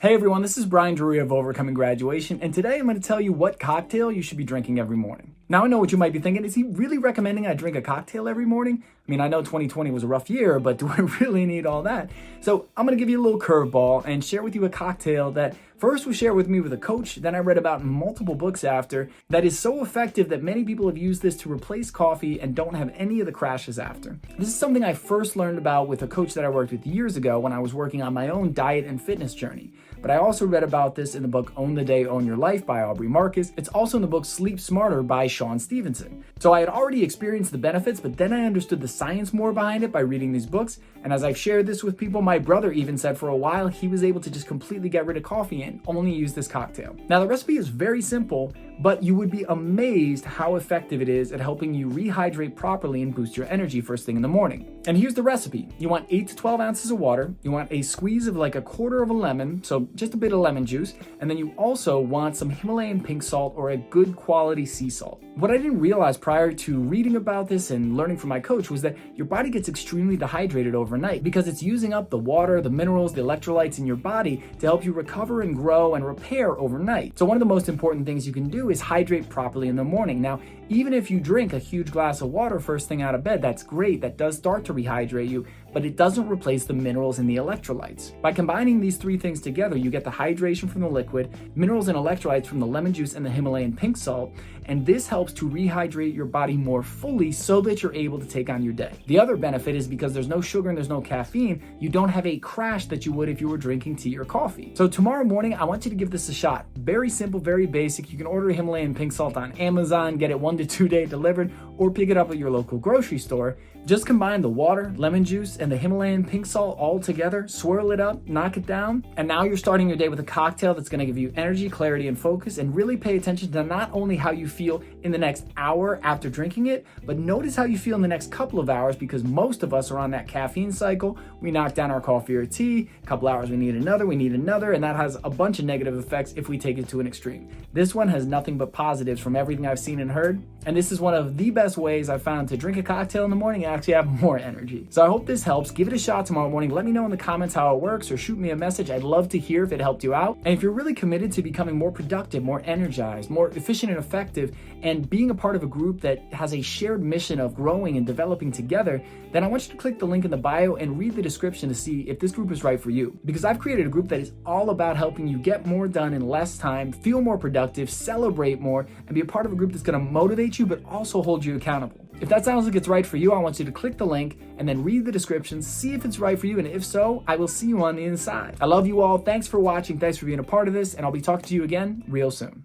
Hey everyone, this is Brian Drury of Overcoming Graduation, and today I'm going to tell you what cocktail you should be drinking every morning. Now I know what you might be thinking, is he really recommending I drink a cocktail every morning? I mean, I know 2020 was a rough year, but do I really need all that? So I'm going to give you a little curveball and share with you a cocktail that first was shared with me with a coach, then I read about in multiple books after, that is so effective that many people have used this to replace coffee and don't have any of the crashes after. This is something I first learned about with a coach that I worked with years ago when I was working on my own diet and fitness journey. But I also read about this in the book Own the Day, Own Your Life by Aubrey Marcus. It's also in the book Sleep Smarter by Sean Stevenson. So I had already experienced the benefits, but then I understood the science more behind it by reading these books. And as I've shared this with people, my brother even said for a while he was able to just completely get rid of coffee and only use this cocktail. Now the recipe is very simple, but you would be amazed how effective it is at helping you rehydrate properly and boost your energy first thing in the morning. And here's the recipe. You want 8 to 12 ounces of water. You want a squeeze of like a quarter of a lemon, so just a bit of lemon juice. And then you also want some Himalayan pink salt or a good quality sea salt. What I didn't realize prior to reading about this and learning from my coach was that your body gets extremely dehydrated overnight because it's using up the water, the minerals, the electrolytes in your body to help you recover and grow and repair overnight. So one of the most important things you can do is hydrate properly in the morning. Now, even if you drink a huge glass of water first thing out of bed, that's great. That does start to rehydrate you, but it doesn't replace the minerals and the electrolytes. By combining these three things together, you get the hydration from the liquid, minerals and electrolytes from the lemon juice and the Himalayan pink salt, and this helps to rehydrate your body more fully so that you're able to take on your day. The other benefit is because there's no sugar and there's no caffeine, you don't have a crash that you would if you were drinking tea or coffee. So tomorrow morning, I want you to give this a shot. Very simple, very basic. You can order Himalayan pink salt on Amazon, get it 1 to 2 day delivered, or pick it up at your local grocery store. Just combine the water, lemon juice, and the Himalayan pink salt all together, swirl it up, knock it down, and now you're starting your day with a cocktail that's gonna give you energy, clarity, and focus, and really pay attention to not only how you feel in the next hour after drinking it, but notice how you feel in the next couple of hours because most of us are on that caffeine cycle. We knock down our coffee or tea, a couple hours we need another, and that has a bunch of negative effects if we take it to an extreme. This one has nothing but positives from everything I've seen and heard, and this is one of the best ways I've found to drink a cocktail in the morning and actually have more energy. So I hope this helps. Give it a shot tomorrow morning. Let me know in the comments how it works or shoot me a message. I'd love to hear if it helped you out. And if you're really committed to becoming more productive, more energized, more efficient and effective, and being a part of a group that has a shared mission of growing and developing together, then I want you to click the link in the bio and read the description to see if this group is right for you. Because I've created a group that is all about helping you get more done in less time, feel more productive, celebrate more, and be a part of a group that's going to motivate you but also hold you accountable. If that sounds like it's right for you, I want you to click the link and then read the description, see if it's right for you, and if so, I will see you on the inside. I love you all. Thanks for watching. Thanks for being a part of this, and I'll be talking to you again real soon.